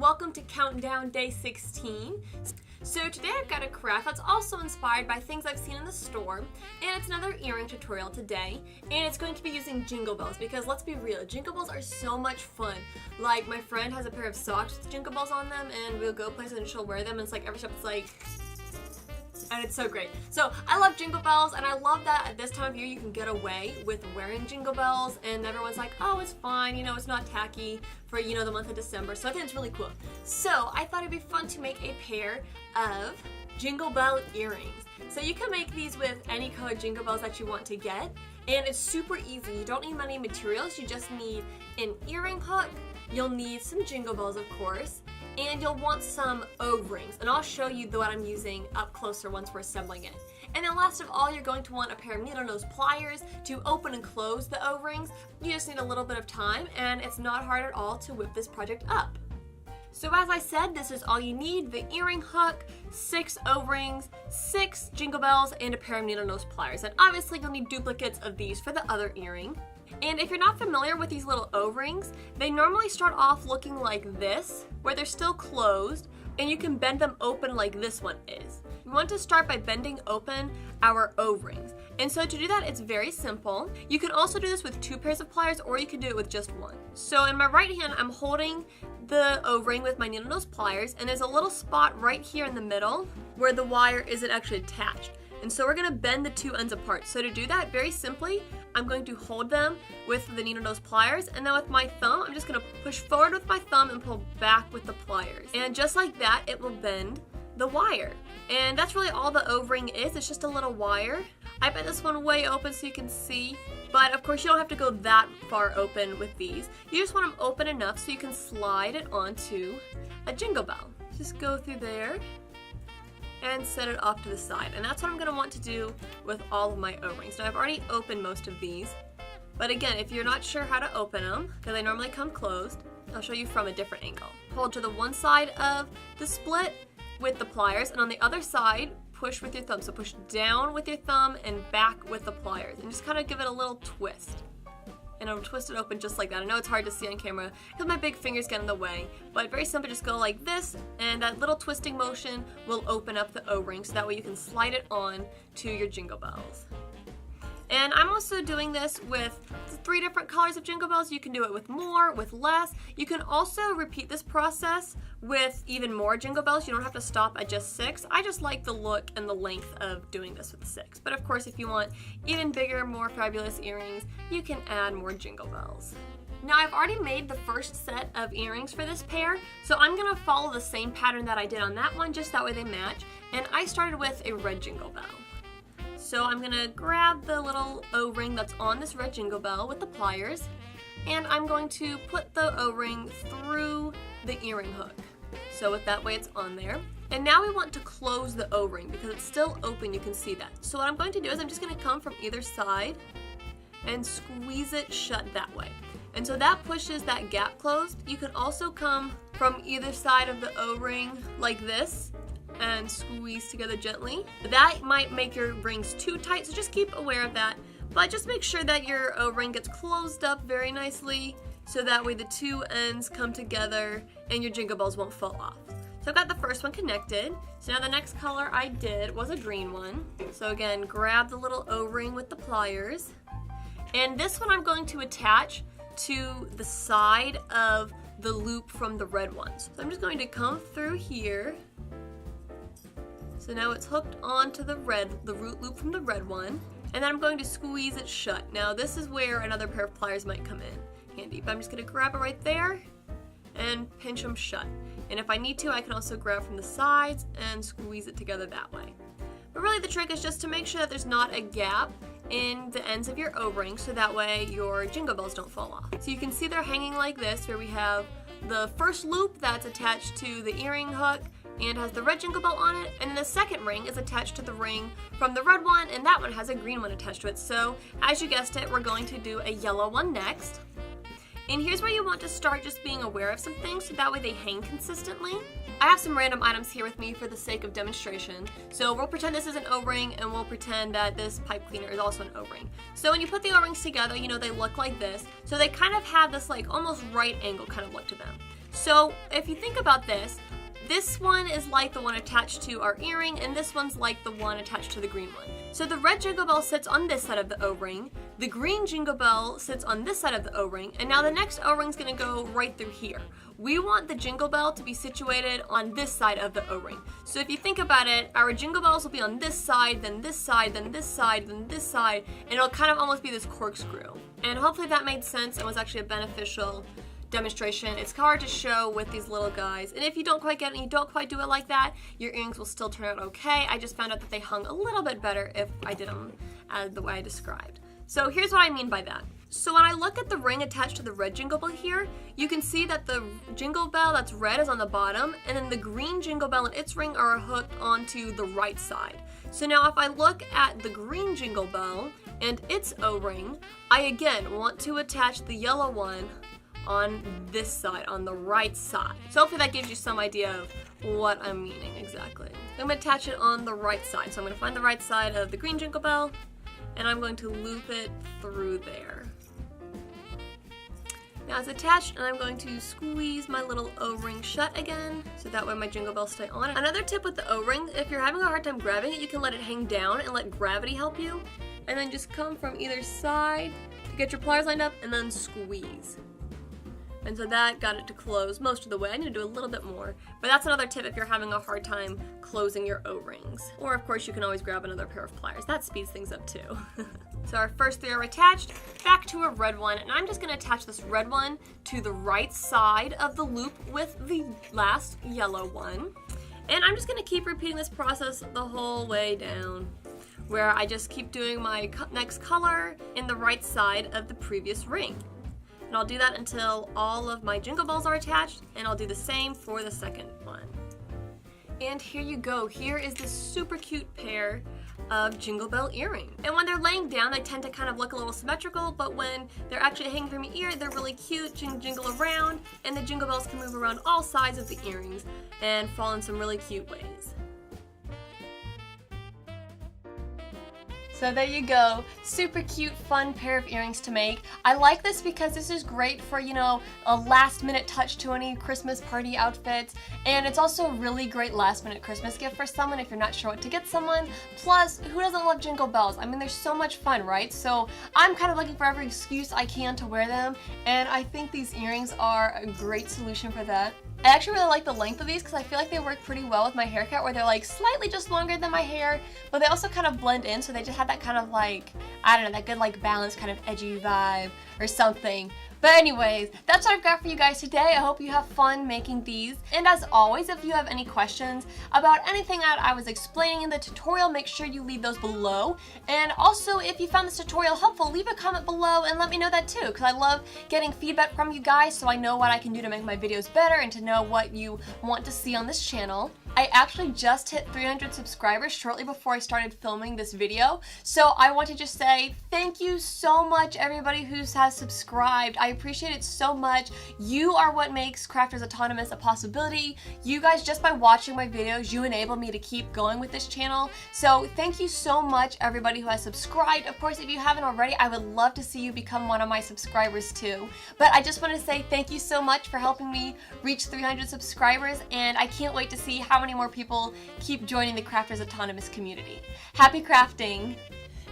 welcome to Countdown Day 16. So today I've got a craft that's also inspired by things I've seen in the store, and it's another earring tutorial today, and it's going to be using jingle bells because let's be real, jingle bells are so much fun. Like my friend has a pair of socks with jingle bells on them and we'll go places and she'll wear them and it's like every step it's like, and it's so great. So I love jingle bells, and I love that at this time of year you can get away with wearing jingle bells and everyone's like, oh, it's fine, you know, it's not tacky for, you know, the month of December. So I think it's really cool. So I thought it'd be fun to make a pair of jingle bell earrings. So you can make these with any colored jingle bells that you want to get, and it's super easy. You don't need many materials, you just need an earring hook, you'll need some jingle bells of course, and you'll want some O-rings, and I'll show you what I'm using up closer once we're assembling it. And then last of all, you're going to want a pair of needle nose pliers to open and close the O-rings. You just need a little bit of time, and it's not hard at all to whip this project up. So as I said, this is all you need: the earring hook, 6 O-rings, 6 jingle bells, and a pair of needle nose pliers. And obviously you'll need duplicates of these for the other earring. And if you're not familiar with these little O-rings, they normally start off looking like this, where they're still closed, and you can bend them open like this one is. We want to start by bending open our O-rings. And so to do that, it's very simple. You can also do this with 2 pairs of pliers, or you can do it with just 1. So in my right hand, I'm holding the O-ring with my needle nose pliers, and there's a little spot right here in the middle where the wire isn't actually attached. And so we're gonna bend the 2 ends apart. So to do that, very simply, I'm going to hold them with the needle nose pliers, and then with my thumb, I'm just gonna push forward with my thumb and pull back with the pliers. And just like that, it will bend the wire. And that's really all the O-ring is, it's just a little wire. I bent this one way open so you can see, but of course you don't have to go that far open with these. You just want them open enough so you can slide it onto a jingle bell. Just go through there and set it off to the side. And that's what I'm going to want to do with all of my O-rings. Now I've already opened most of these, but again, if you're not sure how to open them, because they normally come closed, I'll show you from a different angle. Hold to the one side of the split with the pliers, and on the other side, push with your thumb. So push down with your thumb and back with the pliers, and just kind of give it a little twist. And I'll twist it open just like that. I know it's hard to see on camera because my big fingers get in the way, but very simple, just go like this, and that little twisting motion will open up the O-ring so that way you can slide it on to your jingle bells. And I'm also doing this with 3 different colors of jingle bells. You can do it with more, with less. You can also repeat this process with even more jingle bells. You don't have to stop at just 6. I just like the look and the length of doing this with 6. But of course, if you want even bigger, more fabulous earrings, you can add more jingle bells. Now I've already made the first set of earrings for this pair, so I'm gonna follow the same pattern that I did on that one, just that way they match. And I started with a red jingle bell. So I'm gonna grab the little O-ring that's on this red jingle bell with the pliers, and I'm going to put the O-ring through the earring hook. So with that way it's on there. And now we want to close the O-ring because it's still open, you can see that. So what I'm going to do is I'm just gonna come from either side and squeeze it shut that way. And so that pushes that gap closed. You can also come from either side of the O-ring like this and squeeze together gently. That might make your rings too tight, so just keep aware of that. But just make sure that your O-ring gets closed up very nicely so that way the 2 ends come together and your jingle bells won't fall off. So I've got the first one connected. So now the next color I did was a green one. So again, grab the little O-ring with the pliers. And this one I'm going to attach to the side of the loop from the red ones. So I'm just going to come through here. So now it's hooked onto the root loop from the red one, and then I'm going to squeeze it shut. Now this is where another pair of pliers might come in handy, but I'm just going to grab it right there and pinch them shut. And if I need to, I can also grab from the sides and squeeze it together that way. But really the trick is just to make sure that there's not a gap in the ends of your O-ring so that way your jingle bells don't fall off. So you can see they're hanging like this, where we have the first loop that's attached to the earring hook and has the red jingle bell on it, and then the second ring is attached to the ring from the red one, and that one has a green one attached to it. So as you guessed it, we're going to do a yellow one next. And here's where you want to start just being aware of some things so that way they hang consistently. I have some random items here with me for the sake of demonstration. So we'll pretend this is an O-ring, and we'll pretend that this pipe cleaner is also an O-ring. So when you put the O-rings together, you know, they look like this. So they kind of have this like almost right angle kind of look to them. So if you think about this one is like the one attached to our earring, and this one's like the one attached to the green one. So the red Jingle Bell sits on this side of the O-ring, the green Jingle Bell sits on this side of the O-ring, and now the next O-ring's gonna go right through here. We want the Jingle Bell to be situated on this side of the O-ring. So if you think about it, our Jingle Bells will be on this side, then this side, then this side, then this side, and it'll kind of almost be this corkscrew. And hopefully that made sense and was actually a beneficial demonstration. It's hard to show with these little guys, and if you don't quite get it and you don't quite do it like that, your earrings will still turn out okay. I just found out that they hung a little bit better if I did them the way I described. So here's what I mean by that. So when I look at the ring attached to the red Jingle Bell here, you can see that the Jingle Bell that's red is on the bottom, and then the green Jingle Bell and its ring are hooked onto the right side. So now if I look at the green Jingle Bell and its O-ring, I again want to attach the yellow one on this side, on the right side. So hopefully that gives you some idea of what I'm meaning exactly. I'm going to attach it on the right side. So I'm going to find the right side of the green Jingle Bell, and I'm going to loop it through there. Now it's attached, and I'm going to squeeze my little O-ring shut again, so that way my Jingle Bells stay on. Another tip with the O-ring, if you're having a hard time grabbing it, you can let it hang down and let gravity help you, and then just come from either side to get your pliers lined up, and then squeeze. And so that got it to close most of the way. I need to do a little bit more, but that's another tip if you're having a hard time closing your O-rings. Or of course you can always grab another pair of pliers. That speeds things up too. So our first three are attached, back to a red one, and I'm just gonna attach this red one to the right side of the loop with the last yellow one. And I'm just gonna keep repeating this process the whole way down, where I just keep doing my next color in the right side of the previous ring. And I'll do that until all of my Jingle Bells are attached, and I'll do the same for the second one. And here you go. Here is this super cute pair of Jingle Bell earrings. And when they're laying down, they tend to kind of look a little symmetrical, but when they're actually hanging from your ear, they're really cute, jingle around, and the Jingle Bells can move around all sides of the earrings and fall in some really cute ways. So there you go, super cute, fun pair of earrings to make. I like this because this is great for, you know, a last minute touch to any Christmas party outfits, and it's also a really great last minute Christmas gift for someone if you're not sure what to get someone. Plus, who doesn't love Jingle Bells? I mean, they're so much fun, right? So I'm kind of looking for every excuse I can to wear them, and I think these earrings are a great solution for that. I actually really like the length of these because I feel like they work pretty well with my haircut, where they're like slightly just longer than my hair, but they also kind of blend in, so they just have that kind of like, I don't know, that good like balanced kind of edgy vibe or something. But anyways, that's what I've got for you guys today. I hope you have fun making these. And as always, if you have any questions about anything that I was explaining in the tutorial, make sure you leave those below. And also, if you found this tutorial helpful, leave a comment below and let me know that too, because I love getting feedback from you guys so I know what I can do to make my videos better and to know what you want to see on this channel. I actually just hit 300 subscribers shortly before I started filming this video, so I want to just say thank you so much everybody who has subscribed. I appreciate it so much. You are what makes Crafters Autonomous a possibility. You guys, just by watching my videos, you enable me to keep going with this channel, so thank you so much everybody who has subscribed. Of course, if you haven't already, I would love to see you become one of my subscribers too. But I just want to say thank you so much for helping me reach 300 subscribers, and I can't wait to see how many more people keep joining the Crafters Autonomous community. Happy crafting!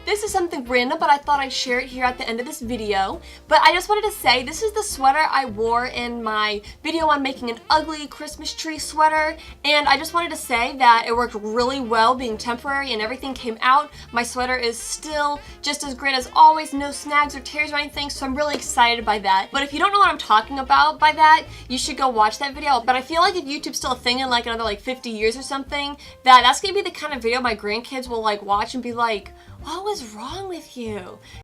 This is something random, but I thought I'd share it here at the end of this video. But I just wanted to say, this is the sweater I wore in my video on making an ugly Christmas tree sweater. And I just wanted to say that it worked really well being temporary and everything came out. My sweater is still just as great as always, no snags or tears or anything, so I'm really excited by that. But if you don't know what I'm talking about by that, you should go watch that video. But I feel like if YouTube's still a thing in like another like 50 years or something, that's gonna be the kind of video my grandkids will like watch and be like, what was wrong with you?